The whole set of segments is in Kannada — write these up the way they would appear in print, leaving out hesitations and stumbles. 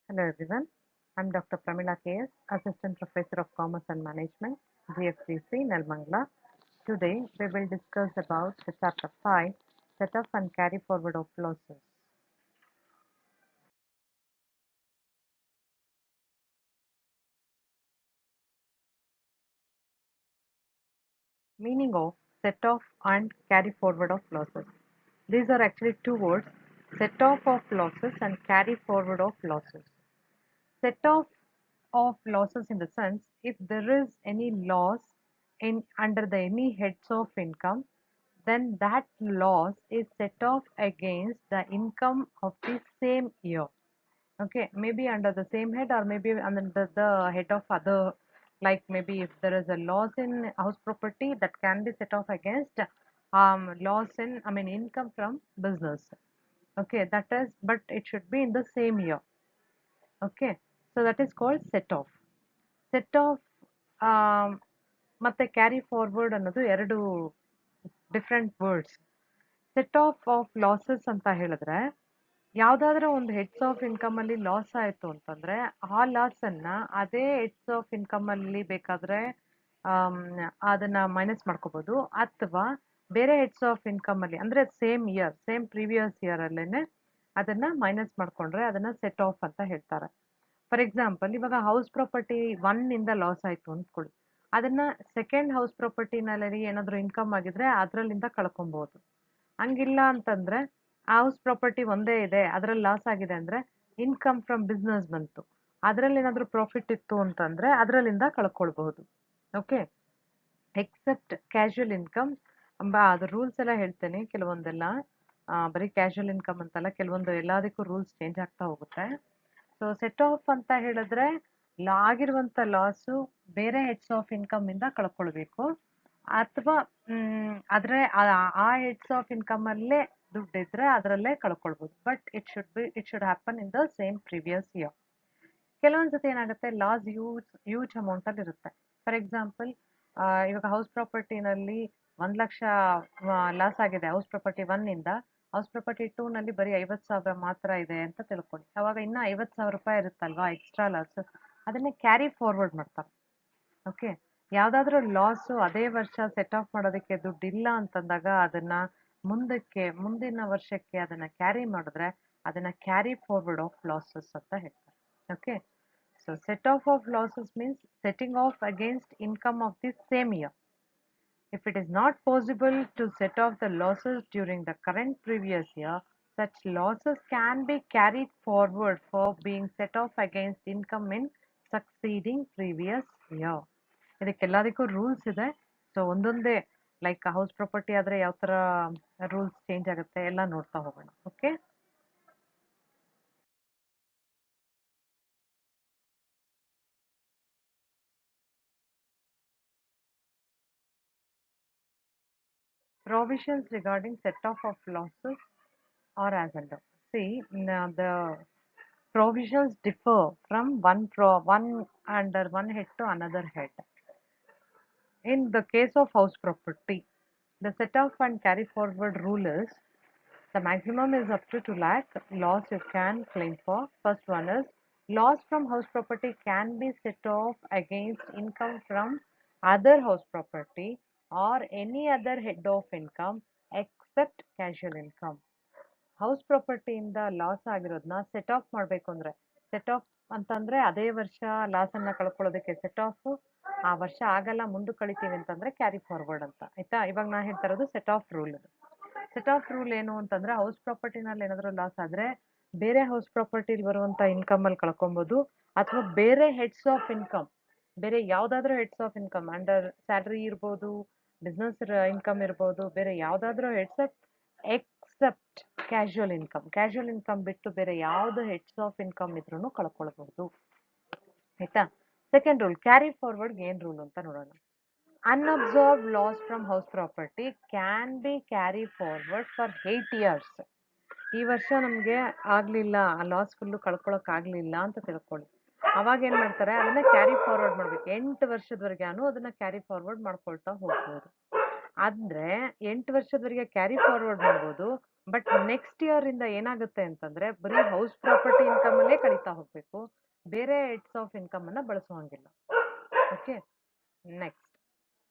Hello everyone, I'm Dr. Pramila KS, Assistant Professor of Commerce and Management, GFCC, Nelmangla. Today we will discuss about the chapter 5, Setup and Carry Forward of Losses. Meaning of set off and carry forward of losses. These are actually two words, set off of losses and carry forward of losses. Set off of losses in the sense if there is any loss in under the any heads of income, then that loss is set off against the income of the same year. Okay, maybe under the same head or maybe under the head of other, like maybe if there is a loss in house property, that can be set off against loss in, I mean, income from business. Okay, that is, but it should be in the same year. Okay, so that is called set off. Set off ಮತ್ತೆ ಕ್ಯಾರಿ ಫಾರ್ವರ್ಡ್ ಅನ್ನೋದು ಎರಡು different words. Set of losses ಅಂತ ಹೇಳಿದ್ರೆ ಯಾವುದಾದ್ರೂ ಒಂದು ಹೆಡ್ಸ್ ಆಫ್ ಇನ್ಕಮ್ ಅಲ್ಲಿ ಲಾಸ್ ಆಯಿತು ಅಂತಂದ್ರೆ ಆ ಲಾಸ್ ಅನ್ನ ಅದೇ ಹೆಡ್ಸ್ ಆಫ್ ಇನ್ಕಮ್ ಅಲ್ಲಿ ಬೇಕಾದ್ರೆ ಆಮ್, ಅದನ್ನ ಮೈನಸ್ ಮಾಡ್ಕೋಬಹುದು, ಅಥವಾ ಬೇರೆ ಹೆಡ್ಸ್ ಆಫ್ ಇನ್ಕಮ್ ಅಲ್ಲಿ ಅಂದ್ರೆ ಸೇಮ್ ಪ್ರೀವಿಯಸ್ ಇಯರ್ ಅಲ್ಲೇನೆ ಅದನ್ನ ಮೈನಸ್ ಮಾಡ್ಕೊಂಡ್ರೆ ಅದನ್ನ ಸೆಟ್ ಆಫ್ ಅಂತ ಹೇಳ್ತಾರೆ. ಫಾರ್ ಎಕ್ಸಾಂಪಲ್, ಇವಾಗ ಹೌಸ್ ಪ್ರಾಪರ್ಟಿ 1 ಇಂದ ಲಾಸ್ ಆಯ್ತು ಅಂದ್ಕೊಳ್ಳಿ, ಅದನ್ನ ಸೆಕೆಂಡ್ ಹೌಸ್ ಪ್ರಾಪರ್ಟಿನಲ್ಲಿ ಏನಾದ್ರು ಇನ್ಕಮ್ ಆಗಿದ್ರೆ ಅದ್ರಲ್ಲಿಂದ ಕಳ್ಕೊಬಹುದು. ಹಂಗಿಲ್ಲ ಅಂತಂದ್ರೆ ಹೌಸ್ ಪ್ರಾಪರ್ಟಿ ಒಂದೇ ಇದೆ, ಅದ್ರಲ್ಲಿ ಲಾಸ್ ಆಗಿದೆ ಅಂದ್ರೆ ಇನ್ಕಮ್ ಫ್ರಮ್ ಬಿಸ್ನೆಸ್ ಬಂತು, ಅದ್ರಲ್ಲಿ ಏನಾದ್ರು ಪ್ರಾಫಿಟ್ ಇತ್ತು ಅಂತಂದ್ರೆ ಅದ್ರಲ್ಲಿಂದ ಕಳ್ಕೊಳ್ಬಹುದು. ಓಕೆ, ಎಕ್ಸೆಪ್ಟ್ ಕ್ಯಾಶುಯಲ್ ಇನ್ಕಮ್ ಅದ್ರ ರೂಲ್ಸ್ ಎಲ್ಲ ಹೇಳ್ತೇನೆ ಕೆಲವೊಂದೆಲ್ಲ. ಬರೀ ಕ್ಯಾಶುಯಲ್ ಇನ್ಕಮ್ ಅಂತಲ್ಲ, ಕೆಲವೊಂದು ಎಲ್ಲದಕ್ಕೂ ರೂಲ್ಸ್ ಚೇಂಜ್ ಆಗ್ತಾ ಹೋಗುತ್ತೆ. ಸೊ ಸೆಟ್ ಆಫ್ ಅಂತ ಹೇಳಿದ್ರೆ ಆಗಿರುವಂತ ಲಾಸು ಬೇರೆ ಹೆಡ್ಸ್ ಆಫ್ ಇನ್ಕಮ್ ಇಂದ ಕಳ್ಕೊಳ್ಬೇಕು, ಅಥವಾ ಆದ್ರೆ ಆ ಹೆಡ್ಸ್ ಆಫ್ ಇನ್ಕಮ್ ಅಲ್ಲೇ ದುಡ್ಡಿದ್ರೆ ಅದರಲ್ಲೇ ಕಳ್ಕೊಳ್ಬಹುದು. But it should happen in the same previous year. ಕೆಲವೊಂದ್ಸತಿ ಏನಾಗುತ್ತೆ, ಲಾಸ್ ಹ್ಯೂಜ್ ಅಮೌಂಟ್ ಅಲ್ಲಿ ಇರುತ್ತೆ. ಫಾರ್ ಎಕ್ಸಾಂಪಲ್, ಇವಾಗ ಹೌಸ್ ಪ್ರಾಪರ್ಟಿನಲ್ಲಿ 1 ಲಕ್ಷ ಲಾಸ್ ಆಗಿದೆ ಹೌಸ್ ಪ್ರಾಪರ್ಟಿ 1 ಇಂದ, ಹೌಸ್ ಪ್ರಾಪರ್ಟಿ 2 ನಲ್ಲಿ ಬರೀ 50,000 ಮಾತ್ರ ಇದೆ ಅಂತ ತಿಳ್ಕೊಳ್ಳಿ. ಅವಾಗ ಇನ್ನ 50,000 ರೂಪಾಯಿ ಇರುತ್ತಲ್ವಾ ಎಕ್ಸ್ಟ್ರಾ ಲಾಸ್, ಅದನ್ನೇ ಕ್ಯಾರಿ ಫಾರ್ವರ್ಡ್ ಮಾಡ್ತಾರೆ. ಓಕೆ, ಯಾವ್ದಾದ್ರು ಲಾಸ್ ಅದೇ ವರ್ಷ ಸೆಟ್ ಆಫ್ ಮಾಡೋದಕ್ಕೆ ದುಡ್ಡಿಲ್ಲ ಅಂತಂದಾಗ ಅದನ್ನ ಮುಂದಿನ ವರ್ಷಕ್ಕೆ ಅದನ್ನ ಕ್ಯಾರಿ ಮಾಡಿದ್ರೆ ಅದನ್ನ ಕ್ಯಾರಿ ಫಾರ್ವರ್ಡ್ ಆಫ್ ಲಾಸಸ್ ಅಂತ ಹೇಳ್ತಾರೆ. Okay, so set off of losses means setting off against income of the same year. If it is not possible to set off the losses during the current previous year, such losses can be carried forward for being set off against income in succeeding previous year. ಇದಕ್ಕೆಲ್ಲದಕ್ಕೂ ರೂಲ್ಸ್ ಇದೆ. ಸೊ ಒಂದೊಂದೇ, ಲೈಕ್ ಹೌಸ್ ಪ್ರಾಪರ್ಟಿ ಆದ್ರೆ ಯಾವ ತರ ರೂಲ್ಸ್ ಚೇಂಜ್ ಆಗುತ್ತೆ ಎಲ್ಲ ನೋಡ್ತಾ ಹೋಗೋಣ. Okay, provisions regarding set off of losses or as under. See, the provisions differ from one under one head to another head. In the case of house property, the set off and carry forward rule is the maximum is up to 2 lakh loss you can claim for. First one is loss from house property can be set off against income from other house property or any other head of income except casual income. House ಪ್ರಾಪರ್ಟಿಯಿಂದ ಲಾಸ್ ಆಗಿರೋದನ್ನ ಸೆಟ್ ಆಫ್ ಮಾಡಬೇಕು ಅಂದ್ರೆ, ಸೆಟ್ ಆಫ್ ಅಂತಂದ್ರೆ ಅದೇ ವರ್ಷ ಲಾಸ್ ಅನ್ನ ಕಳ್ಕೊಳ್ಳೋದಕ್ಕೆ ಸೆಟ್ ಆಫ್, ಆ ವರ್ಷ ಆಗಲ್ಲ ಮುಂದಕ್ಕೆ ಕಳಿತೀವಿ ಅಂತಂದ್ರೆ ಕ್ಯಾರಿ ಫಾರ್ವರ್ಡ್ ಅಂತ. ಆಯ್ತಾ, ಇವಾಗ ನಾ ಹೇಳ್ತಾ ಇರೋದು set of rule. Set of rule ಏನು ಅಂತಂದ್ರೆ ಹೌಸ್ ಪ್ರಾಪರ್ಟಿನಲ್ಲಿ ಏನಾದರೂ ಲಾಸ್ ಆದ್ರೆ ಬೇರೆ ಹೌಸ್ ಪ್ರಾಪರ್ಟಿಲಿ ಬರುವಂತ ಇನ್ಕಮ್ ಅಲ್ಲಿ ಕಳ್ಕೊಬಹುದು, ಅಥವಾ ಬೇರೆ ಹೆಡ್ಸ್ ಆಫ್ ಇನ್ಕಮ್, ಬೇರೆ ಯಾವ್ದಾದ್ರೂ heads of income under salary ಇರ್ಬೋದು, ಬಿಸ್ನೆಸ್ ಇನ್ಕಮ್ ಇರ್ಬೋದು, ಬೇರೆ ಯಾವ್ದಾದ್ರೂ heads of except casual income ಬಿಟ್ಟು ಬೇರೆ ಯಾವ್ದು ಹೆಡ್ಸ್ ಆಫ್ ಇನ್ಕಮ್ ಇದ್ರೂ ಕಳ್ಕೊಳ್ಬಹುದು. ಆಯ್ತಾ, ಸೆಕೆಂಡ್ ರೂಲ್ ಕ್ಯಾರಿ ಫಾರ್ವರ್ಡ್ ಏನ್ ರೂಲ್ ಅಂತ ನೋಡೋಣ. Unabsorbed loss from house property can be carry forward for 8 years. ಈ ವರ್ಷ ನಮಗೆ ಆಗ್ಲಿಲ್ಲ, ಆ ಲಾಸ್ ಫುಲ್ಲು ಕಳ್ಕೊಳಕ್ ಆಗ್ಲಿಲ್ಲ ಅಂತ ತಿಳ್ಕೊಳ್ಳಿ, ಅವಾಗ ಏನ್ ಮಾಡ್ತಾರೆ, ಅದನ್ನ ಕ್ಯಾರಿ ಫಾರ್ವರ್ಡ್ ಮಾಡ್ಬೇಕು. 8 ವರ್ಷದವರೆಗಾನು ಅದನ್ನ ಕ್ಯಾರಿ ಫಾರ್ವರ್ಡ್ ಮಾಡ್ಕೊಳ್ತಾ ಹೋಗ್ಬೋದು. ಅಂದ್ರೆ 8 ವರ್ಷದವರೆಗೆ ಕ್ಯಾರಿ ಫಾರ್ವರ್ಡ್ ಮಾಡ್ಬೋದು, ಬಟ್ ನೆಕ್ಸ್ಟ್ ಇಯರ್ ಇಂದ ಏನಾಗುತ್ತೆ ಅಂತಂದ್ರೆ ಬರೀ ಹೌಸ್ ಪ್ರಾಪರ್ಟಿ ಇನ್ಕಮ್ ಅಲ್ಲೇ ಕಳೀತಾ ಹೋಗ್ಬೇಕು, ಬೇರೆ ಹೆಡ್ಸ್ ಆಫ್ ಇನ್ಕಮ್ ಅನ್ನ ಬಳಸುವಂಗಿಲ್ಲ. ಓಕೆ, ನೆಕ್ಸ್ಟ್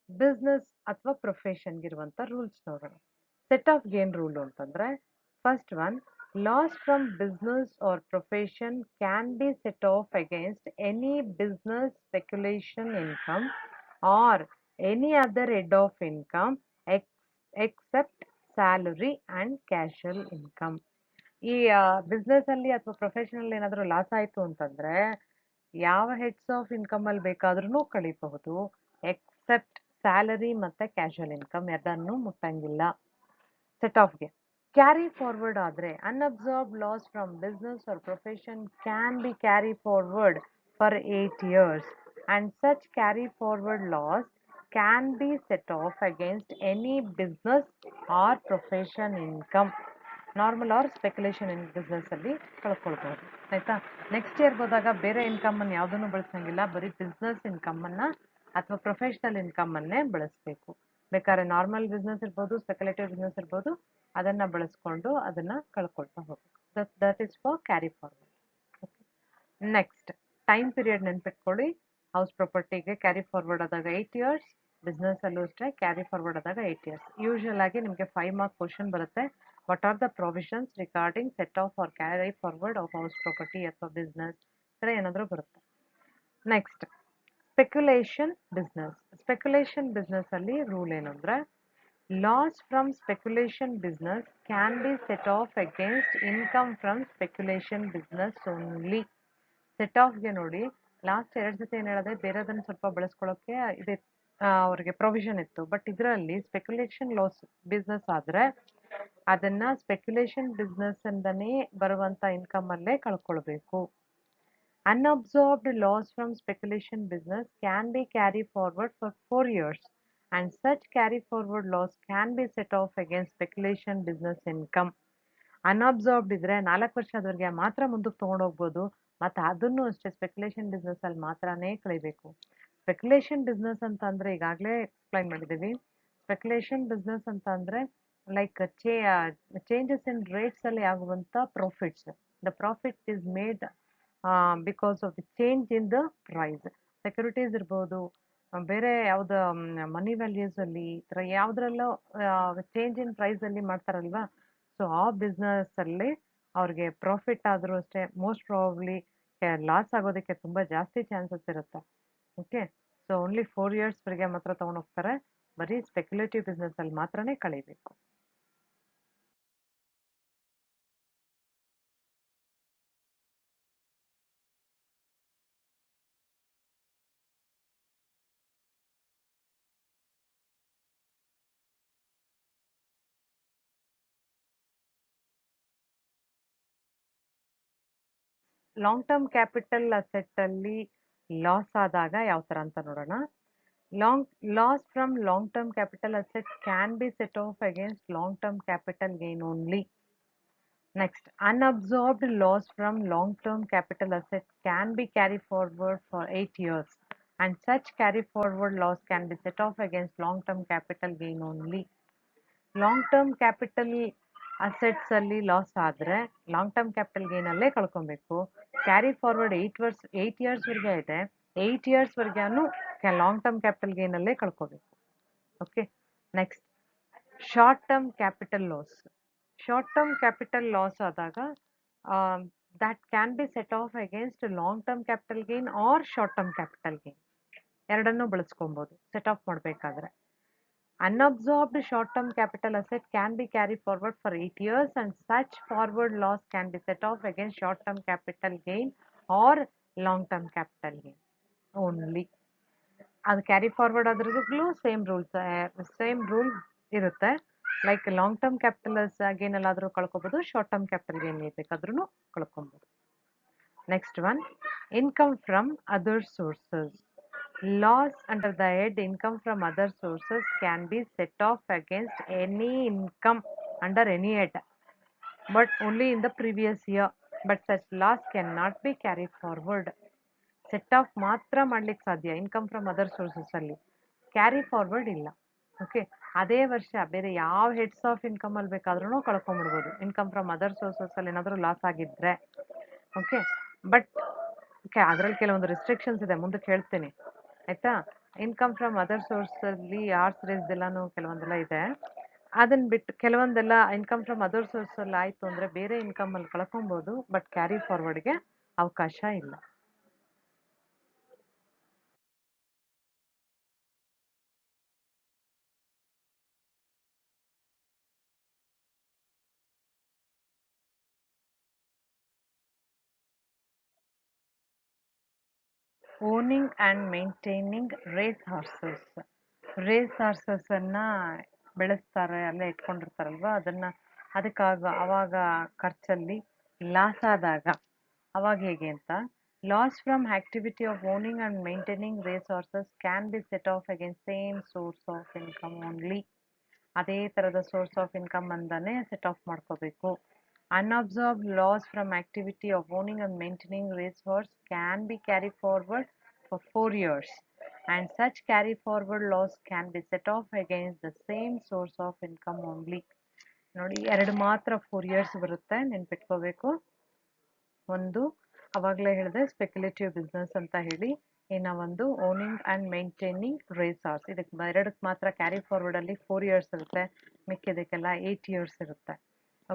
ಬಿಸ್ನೆಸ್ ಅಥವಾ ಪ್ರೊಫೆಷನ್ಗೆ ಇರುವಂತ ರೂಲ್ಸ್ ನೋಡೋಣ. ಸೆಟ್ ಆಫ್ ಗೇನ್ ರೂಲ್ ಅಂತಂದ್ರೆ first one, loss from business or profession can be set off against any business speculation income or any other head of income except salary and casual income. ಈ ಬಿಸ್ನೆಸ್ ಅಲ್ಲಿ ಅಥವಾ ಪ್ರೊಫೆಷನಲ್ ಏನಾದರೂ ಲಾಸ್ ಆಯ್ತು ಅಂತಂದ್ರೆ ಯಾವ ಹೆಡ್ಸ್ ಆಫ್ ಇನ್ಕಮ್ ಅಲ್ಲಿ ಬೇಕಾದ್ರೂ ಕಳಿಬಹುದು, ಎಕ್ಸೆಪ್ಟ್ ಸ್ಯಾಲರಿ ಮತ್ತೆ ಕ್ಯಾಶುಯಲ್ ಇನ್ಕಮ್ ಎರಡನ್ನೂ ಮುಟ್ಟಂಗಿಲ್ಲ. ಸೆಟ್ ಆಫ್ಗೆ ಕ್ಯಾರಿ ಫಾರ್ವರ್ಡ್ ಆದ್ರೆ unabsorbed loss from business or profession can be carry forward for 8 years and such carry forward loss can be set off against any business or profession income, normal or speculation in business ಅಲ್ಲಿ ಕಳ್ಕೊಳ್ಬಹುದು. ಆಯ್ತಾ, ನೆಕ್ಸ್ಟ್ ಇಯರ್ ಹೋದಾಗ ಬೇರೆ ಇನ್ಕಮ್ ಅನ್ನು ಯಾವುದನ್ನು ಬಳಸಂಗಿಲ್ಲ, ಬರೀ ಬಿಸ್ನೆಸ್ ಇನ್ಕಮ್ ಅನ್ನ ಅಥವಾ ಪ್ರೊಫೆಷನಲ್ ಇನ್ಕಮ್ ಅನ್ನೇ ಬಳಸಬೇಕು. ಬೇಕಾದ್ರೆ ನಾರ್ಮಲ್ ಬಿಸ್ನೆಸ್ ಇರ್ಬೋದು, ಸ್ಪೆಕ್ಯುಲೇಟಿವ್ ಬಿಸ್ನೆಸ್ ಇರ್ಬೋದು, ಅದನ್ನ ಬಳಸ್ಕೊಂಡು ಅದನ್ನ ಕಳ್ಕೊಳ್ತಾ ಹೋಗ್ಬೇಕು. That is for carry forward. Next time period ನೆನ್ಪಿಟ್ಕೊಳ್ಳಿ. ಹೌಸ್ ಪ್ರಾಪರ್ಟಿಗೆ ಕ್ಯಾರಿ ಫಾರ್ವರ್ಡ್ ಆದಾಗ 8 years, ಬಿಸ್ನೆಸ್ ಅಲ್ಲೂ ಅಷ್ಟೇ ಕ್ಯಾರಿ ಫಾರ್ವರ್ಡ್ ಆದಾಗ 8 years. ಯೂಶುವಲ್ ಆಗಿ ನಿಮಗೆ 5 ಮಾರ್ಕ್ ಕ್ವಶನ್ ಬರುತ್ತೆ. What are the provisions regarding set off or carry forward of house property ಅಥವಾ ಬಿಸ್ನೆಸ್, ಈ ಥರ ಏನಾದರೂ ಬರುತ್ತೆ. Next speculation business. Speculation business ಅಲ್ಲಿ ರೂಲ್ ಏನಂದ್ರೆ loss from speculation business can be set off against income from speculation business only. Set ಆಫ್ಗೆ ನೋಡಿ, ಲಾಸ್ಟ್ 2 ಜೊತೆ ಏನು ಹೇಳಿದೆ, ಬೇರೆದನ್ನು ಸ್ವಲ್ಪ ಬಳಸ್ಕೊಳ್ಳೋಕೆ ಇದೆ ಅವ್ರಿಗೆ ಪ್ರೊವಿಷನ್ ಇತ್ತು. ಬಟ್ ಇದರಲ್ಲಿ ಸ್ಪೆಕ್ಯುಲೇಷನ್ ಲಾಸ್ ಬಿಸ್ನೆಸ್ ಆದ್ರೆ ಅದನ್ನ ಸ್ಪೆಕ್ಯುಲೇಷನ್ ಬಿಸ್ನೆಸ್ ಇಂದನೇ ಬರುವಂತ ಇನ್ಕಮ್ ಅಲ್ಲೇ ಕಳ್ಕೊಳ್ಬೇಕು. Unabsorbed loss from speculation business can be carry forward for 4 years and such carry forward loss can be set off against speculation business income. Unabsorbed ಇದ್ರೆ 4 ವರ್ಷದವರೆಗೆ ಮಾತ್ರ ಮುಂದಕ್ಕೆ ತಗೊಂಡೋಗ್ಬೋದು, ಮತ್ತು ಅದನ್ನು ಅಷ್ಟೇ ಸ್ಪೆಕ್ಯುಲೇಷನ್ ಬಿಸ್ನೆಸ್ ಅಲ್ಲಿ ಮಾತ್ರನೇ ಕಳಿಬೇಕು. ಸ್ಪೆಕ್ಯುಲೇಷನ್ ಬಿಸ್ನೆಸ್ ಅಂತ ಅಂದ್ರೆ ಈಗಾಗಲೇ ಎಕ್ಸ್ಪ್ಲೈನ್ ಮಾಡಿದ್ದೀವಿ. ಸ್ಪೆಕ್ಯುಲೇಷನ್ ಬಿಸ್ನೆಸ್ ಅಂತ ಅಂದ್ರೆ ಲೈಕ್ ಚೇಂಜಸ್ ಇನ್ ರೇಟ್ಸ್ ಅಲ್ಲಿ ಆಗುವಂತ profits. The profit is made because of the change in the price. Securities ಇರ್ಬೋದು, ಬೇರೆ ಯಾವ್ದು ಮನಿ ವ್ಯಾಲ್ಯೂಸ್ ಅಲ್ಲಿ ಈ ಥರ ಯಾವ್ದ್ರಲ್ಲೋ ಚೇಂಜ್ ಇನ್ ಪ್ರೈಸ್ ಅಲ್ಲಿ ಮಾಡ್ತಾರಲ್ವಾ, ಸೊ ಆ ಬಿಸ್ನೆಸ್ ಅಲ್ಲಿ ಅವ್ರಿಗೆ ಪ್ರಾಫಿಟ್ ಆದರೂ ಅಷ್ಟೇ ಮೋಸ್ಟ್ ಪ್ರಾಬಬ್ಲಿ ಲಾಸ್ ಆಗೋದಕ್ಕೆ ತುಂಬಾ ಜಾಸ್ತಿ ಚಾನ್ಸಸ್ ಇರುತ್ತೆ. ಓಕೆ, ಸೊ ಓನ್ಲಿ 4 years ವರೆಗೆ ಮಾತ್ರ ತಗೊಂಡೋಗ್ತಾರೆ, ಬರೀ ಸ್ಪೆಕ್ಯುಲೇಟಿವ್ ಬಿಸ್ನೆಸ್ ಅಲ್ಲಿ ಮಾತ್ರನೇ ಕಳಿಬೇಕು. ಲಾಂಗ್ ಟರ್ಮ್ ಕ್ಯಾಪಿಟಲ್ ಅಸೆಟ್ ಅಲ್ಲಿ ಲಾಸ್ ಆದಾಗ ಯಾವ ತರ ಅಂತ ನೋಡೋಣ. Loss from long-term capital asset can be set off against long-term capital gain only. Next, unabsorbed loss from long-term capital asset can be carried forward for 8 years, and such carry forward loss can be set off against long-term capital gain only. Long-term capital assets ಅಲ್ಲಿ ಲಾಸ್ ಆದ್ರೆ ಲಾಂಗ್ ಟರ್ಮ್ ಕ್ಯಾಪಿಟಲ್ ಗೇನ್ ಅಲ್ಲೇ ಕಳ್ಕೊಬೇಕು. ಕ್ಯಾರಿ ಫಾರ್ವರ್ಡ್ 8 years ವರೆಗೆ ಇದೆ, 8 years ವರೆಗೂ ಲಾಂಗ್ ಟರ್ಮ್ ಕ್ಯಾಪಿಟಲ್ ಗೇನ್ ಅಲ್ಲೇ ಕಳ್ಕೋಬೇಕು. Okay, next short term capital loss. Short term capital loss ಆದಾಗ that can be set off against long term capital gain or short term capital gain, ಎರಡನ್ನೂ ಬಳಸ್ಕೊಬಹುದು ಸೆಟ್ ಆಫ್ ಮಾಡಬೇಕಾದ್ರೆ. Unabsorbed short-term capital asset can be carried forward for 8 years and such forward loss can be set off against short-term capital gain or long-term capital gain only. ಅದು ಕ್ಯಾರಿ ಫಾರ್ವರ್ಡ್ ಆದ್ರೂ ಸೇಮ್ ರೂಲ್ ಇರುತ್ತೆ. Like long term capital gain ಎಲ್ಲಾದರೂ ಕಳ್ಕೊಬೋದು, ಶಾರ್ಟ್ ಟರ್ಮ್ ಕ್ಯಾಪಿಟಲ್ ಗೇನ್ ಬೇಕಾದ್ರೂ ಕಳ್ಕೊಬೋದು. Next one, income from other sources. Loss under the head income from other sources can be set off against any income under any head, but only in the previous year. But such loss cannot be carried forward. Set off ಮಾತ್ರ ಮಾಡ್ಲಿಕ್ಕೆ ಸಾಧ್ಯ ಇನ್ಕಮ್ ಫ್ರಮ್ ಅದರ್ ಸೋರ್ಸಸ್ ಅಲ್ಲಿ, ಕ್ಯಾರಿ ಫಾರ್ವರ್ಡ್ ಇಲ್ಲ. ಓಕೆ, ಅದೇ ವರ್ಷ ಬೇರೆ ಯಾವ ಹೆಡ್ಸ್ ಆಫ್ ಇನ್ಕಮ್ ಅಲ್ಲಿ ಬೇಕಾದ್ರೂ ಕಳ್ಕೊಂಡ್ಬಿಡ್ಬೋದು. ಇನ್ಕಮ್ ಫ್ರಮ್ ಅದರ್ ಸೋರ್ಸಸ್ ಅಲ್ಲಿ ಏನಾದರೂ ಲಾಸ್ ಆಗಿದ್ರೆ. ಓಕೆ, ಬಟ್ ಅದರಲ್ಲಿ ಕೆಲವೊಂದು ರಿಸ್ಟ್ರಿಕ್ಷನ್ಸ್ ಇದೆ, ಮುಂದಕ್ಕೆ ಹೇಳ್ತೀನಿ ಆಯ್ತಾ. ಇನ್ಕಮ್ ಫ್ರಮ್ ಅದರ್ ಸೋರ್ಸ್ ಅಲ್ಲಿ ಆರ್ಟ್ಸ್ ರೇಸ್ ಎಲ್ಲಾನು ಕೆಲವೊಂದೆಲ್ಲ ಇದೆ. ಅದನ್ನ ಬಿಟ್ಟು ಕೆಲವೊಂದೆಲ್ಲ ಇನ್ಕಮ್ ಫ್ರಮ್ ಅದರ್ ಸೋರ್ಸ್ ಅಲ್ಲಿ ಆಯ್ತು ಅಂದ್ರೆ ಬೇರೆ ಇನ್ಕಮ್ ಅಲ್ಲಿ ಕಳ್ಕೊಬಹುದು, ಬಟ್ ಕ್ಯಾರಿ ಫಾರ್ವರ್ಡ್ಗೆ ಅವಕಾಶ ಇಲ್ಲ. Owning and maintaining race horses. Race ಹಾರ್ಸಸನ್ನು ಬೆಳೆಸ್ತಾರೆ, ಅಲ್ಲೇ ಇಟ್ಕೊಂಡಿರ್ತಾರಲ್ವ, ಅವಾಗ ಖರ್ಚಲ್ಲಿ ಲಾಸ್ ಆದಾಗ ಅವಾಗ ಹೇಗೆ ಅಂತ, loss from activity of owning and maintaining race horses can be set off again same source of income only. ಅದೇ ಥರದ ಸೋರ್ಸ್ ಆಫ್ ಇನ್ಕಮ್ ಅಂತಾನೆ ಸೆಟ್ ಆಫ್ ಮಾಡ್ಕೋಬೇಕು. Unabsorbed loss from activity of owning and maintaining racehorse can be carried forward for 4 years, and such carry forward loss can be set off against the same source of income only. ನೋಡಿ, ಎರಡು ಮಾತ್ರ 4 years ಬರುತ್ತೆ, ನೆನ್ಪಿಟ್ಕೋಬೇಕು. ಒಂದು ಅವಾಗಲೇ ಹೇಳಿದೆ ಸ್ಪೆಕ್ಯುಲೇಟಿವ್ ಬಿಸ್ನೆಸ್ ಅಂತ ಹೇಳಿ, ಇನ್ನು ಒಂದು owning and maintaining race horse. ಎರಡಕ್ಕೆ ಮಾತ್ರ ಕ್ಯಾರಿ ಫಾರ್ವರ್ಡ್ ಅಲ್ಲಿ 4 years ಇರುತ್ತೆ, ಮಿಕ್ಕಿದಕ್ಕೆಲ್ಲ 8 years ಇರುತ್ತೆ.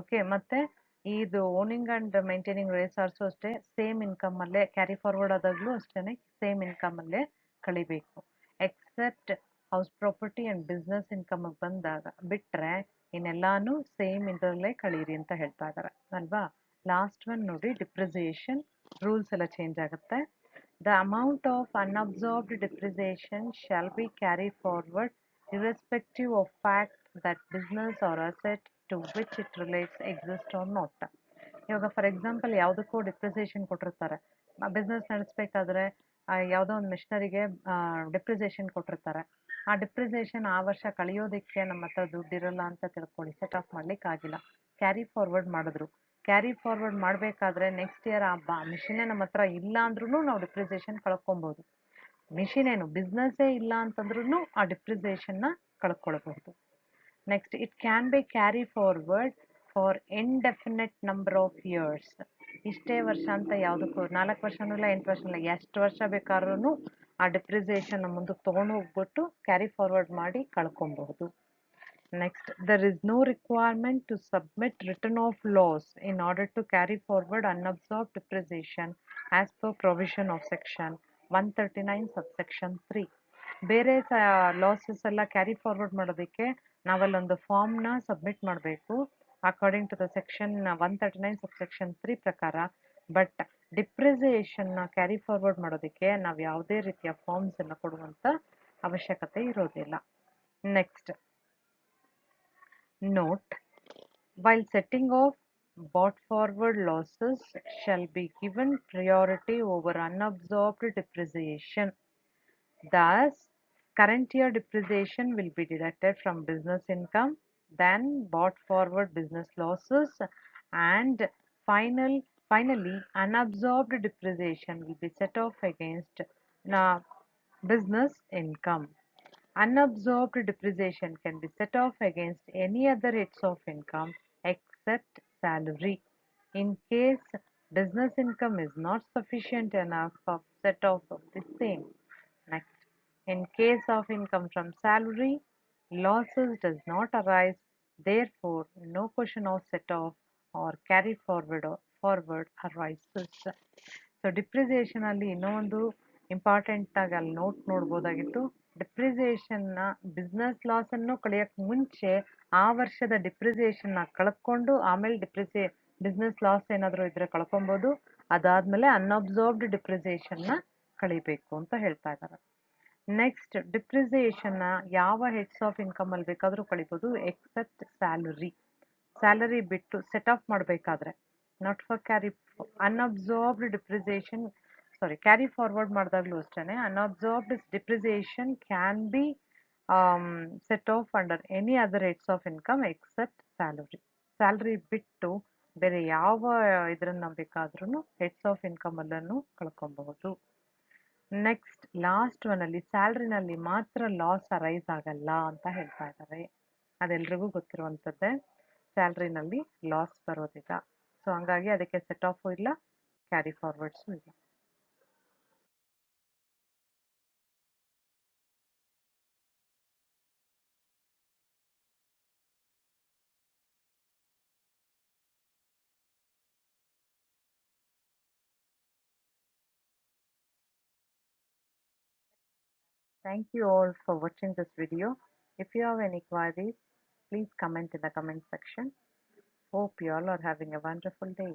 ಓಕೆ, ಮತ್ತೆ ಇದು owning and maintaining race horse ಅಷ್ಟೇ, ಸೇಮ್ ಇನ್ಕಮ್ ಅಲ್ಲೇ ಕ್ಯಾರಿ ಫಾರ್ವರ್ಡ್ ಆದಾಗಲೂ ಅಷ್ಟೇ ಸೇಮ್ ಇನ್ಕಮ್ ಅಲ್ಲೇ ಕಳಿಬೇಕು. Except house property and business income ಬಂದಾಗ ಬಿಟ್ಟರೆ ಇನ್ನೆಲ್ಲಾನು ಸೇಮ್ ಇದರಲ್ಲೇ ಕಳೀರಿ ಅಂತ ಹೇಳ್ತಾ ಇದ್ದಾರೆ ಅಲ್ವಾ. ಲಾಸ್ಟ್ ಒನ್ ನೋಡಿ, ಡಿಪ್ರಿಸಿಯೇಷನ್ ರೂಲ್ಸ್ ಎಲ್ಲ ಚೇಂಜ್ ಆಗುತ್ತೆ. The amount of unabsorbed depreciation shall be carry forward irrespective of fact that business or asset to which it relates exist or not. ಇವಾಗ ಫಾರ್ ಎಕ್ಸಾಂಪಲ್ ಯಾವುದಕ್ಕೂ ಡಿಪ್ರಿಸಿಯೇಷನ್ ಕೊಟ್ಟಿರ್ತಾರೆ, ಬಿಸ್ನೆಸ್ ನಡೆಸಬೇಕಾದ್ರೆ ಯಾವುದೋ ಒಂದು ಮಿಷನರಿಗೆ ಡಿಪ್ರಿಸಿಯೇಷನ್ ಕೊಟ್ಟಿರ್ತಾರೆ. ಆ ಡಿಪ್ರಿಸಿಯೇಷನ್ ಆ ವರ್ಷ ಕಳಿಯೋದಕ್ಕೆ ನಮ್ಮ ಹತ್ರ ದುಡ್ಡಿರಲ್ಲ ಅಂತ ತಿಳ್ಕೊಳ್ಳಿ, ಸೆಟ್ ಆಫ್ ಮಾಡ್ಲಿಕ್ಕೆ ಆಗಿಲ್ಲ, ಕ್ಯಾರಿ ಫಾರ್ವರ್ಡ್ ಮಾಡಿದ್ರು. ಕ್ಯಾರಿ ಫಾರ್ವರ್ಡ್ ಮಾಡಬೇಕಾದ್ರೆ ನೆಕ್ಸ್ಟ್ ಇಯರ್ ಆ ಮಿಷಿನೇ ನಮ್ಮ ಹತ್ರ ಇಲ್ಲ ಅಂದ್ರೂ ನಾವು ಡಿಪ್ರಿಸಿಯೇಷನ್ ಕಳ್ಕೊಬೋದು. ಮಿಷಿನ್ ಏನು ಬಿಸ್ನೆಸ್ಸೇ ಇಲ್ಲ ಅಂತಂದ್ರೂ ಆ ಡಿಪ್ರಿಸಿಯೇಷನ್ನ ಕಳ್ಕೊಳ್ಬಹುದು. Next, it can be carry forward for indefinite number of years. ಇಷ್ಟೇ ವರ್ಷ ಅಂತ ಯಾವುದಕ್ಕೂ 4 ವರ್ಷನೂ ಇಲ್ಲ, 8 ವರ್ಷನೂ ಇಲ್ಲ, ಎಷ್ಟು ವರ್ಷ ಬೇಕಾದ್ರೂ ಆ ಡಿಪ್ರಿಸಿಯೇಷನ್ ಮುಂದಕ್ಕೆ ತೊಗೊಂಡು ಹೋಗ್ಬಿಟ್ಟು ಕ್ಯಾರಿ ಫಾರ್ವರ್ಡ್ ಮಾಡಿ ಕಳ್ಕೊಬಹುದು. Next, there is no requirement to submit return of loss in order to carry forward unabsorbed depreciation as per provision of section 139 subsection 3. ಬೇರೆ ಲಾಸಸ್ ಎಲ್ಲ ಕ್ಯಾರಿ ಫಾರ್ವರ್ಡ್ ಮಾಡೋದಕ್ಕೆ ನಾವಲ್ಲೊಂದು ಫಾರ್ಮ್ನ ಸಬ್ಮಿಟ್ ಮಾಡಬೇಕು according to the section 139 subsection 3 ಪ್ರಕಾರ. ಬಟ್ ಡಿಪ್ರಿಸಿಯೇಷನ್ನ ಕ್ಯಾರಿ ಫಾರ್ವರ್ಡ್ ಮಾಡೋದಕ್ಕೆ ನಾವು ಯಾವುದೇ ರೀತಿಯ ಫಾರ್ಮ್ಸ್ ಎಲ್ಲ ಕೊಡುವಂಥ ಅವಶ್ಯಕತೆ ಇರೋದಿಲ್ಲ. Next, note, while setting off brought forward losses shall be given priority over unabsorbed depreciation. Thus, current year depreciation will be deducted from business income, then brought forward business losses, and finally unabsorbed depreciation will be set off against business income. Unabsorbed depreciation can be set off against any other heads of income except salary. In case business income is not sufficient enough of set off of the same. Next, in case of income from salary, losses does not arise, therefore no question of set off or carry forward arises. So depreciation ಅಲ್ಲಿ ಇನ್ನೊಂದು ಇಂಪಾರ್ಟೆಂಟ್ ಆಗಿ ಅಲ್ಲಿ ನೋಡ್ಬೋದಾಗಿತ್ತು, ಡಿಪ್ರಿಸಿಯೇಷನ್ನ ಬಿಸ್ನೆಸ್ ಲಾಸ್ ಅನ್ನು ಕಳೆಯೋಕ್ಕೆ ಮುಂಚೆ ಆ ವರ್ಷದ ಡಿಪ್ರಿಸಿಯೇಷನ್ನ ಕಳ್ಕೊಂಡು ಆಮೇಲೆ ಬಿಸ್ನೆಸ್ ಲಾಸ್ ಏನಾದರೂ ಇದ್ರೆ ಕಳ್ಕೊಬೋದು, ಅದಾದ್ಮೇಲೆ ಅನ್ಅಬ್ಸಾರ್ಬ್ಡ್ ಡಿಪ್ರಿಸಿಯೇಷನ್ನ ಕಳಿಬೇಕು ಅಂತ ಹೇಳ್ತಾ ಇದ್ದಾರೆ. ನೆಕ್ಸ್ಟ್, ಡಿಪ್ರಿಸಿಯೇಷನ್ನ ಯಾವ ಹೆಡ್ಸ್ ಆಫ್ ಇನ್ಕಮ್ ಅಲ್ಲಿ ಬೇಕಾದರೂ ಕಳಿಬೋದು ಎಕ್ಸೆಪ್ಟ್ ಸ್ಯಾಲರಿ. ಸ್ಯಾಲರಿ ಬಿಟ್ಟು ಸೆಟ್ ಆಫ್ ಮಾಡಬೇಕಾದ್ರೆ not for unabsorbed depreciation carry forward ಮಾಡಿದಾಗಲೂ ಅಷ್ಟೇ unabsorbed depreciation can be set off under any other heads of income except salary. Salary ಬಿಟ್ಟು ಬೇರೆ ಯಾವ ಇದರನ್ನ ಬೇಕಾದ್ರೂ ಹೆಡ್ಸ್ ಆಫ್ ಇನ್ಕಮ್ ಅಲ್ಲೂ ಕಳ್ಕೊಬಹುದು. ನೆಕ್ಸ್ಟ್ ಲಾಸ್ಟ್ ಒನ್ ಅಲ್ಲಿ ಸ್ಯಾಲ್ರಿನಲ್ಲಿ ಮಾತ್ರ ಲಾಸ್ ಅರೈಸ್ ಆಗಲ್ಲ ಅಂತ ಹೇಳ್ತಾ ಇದ್ದಾರೆ. ಅದೆಲ್ರಿಗೂ ಗೊತ್ತಿರುವಂಥದ್ದೇ, ಸ್ಯಾಲ್ರಿನಲ್ಲಿ ಲಾಸ್ ಬರೋದಿಲ್ಲ. ಸೊ ಹಂಗಾಗಿ ಅದಕ್ಕೆ ಸೆಟ್ ಆಫು ಇಲ್ಲ, ಕ್ಯಾರಿ ಫಾರ್ವರ್ಡ್ಸು ಇಲ್ಲ. Thank you all for watching this video. If you have any queries, please comment in the comment section. Hope you all are having a wonderful day.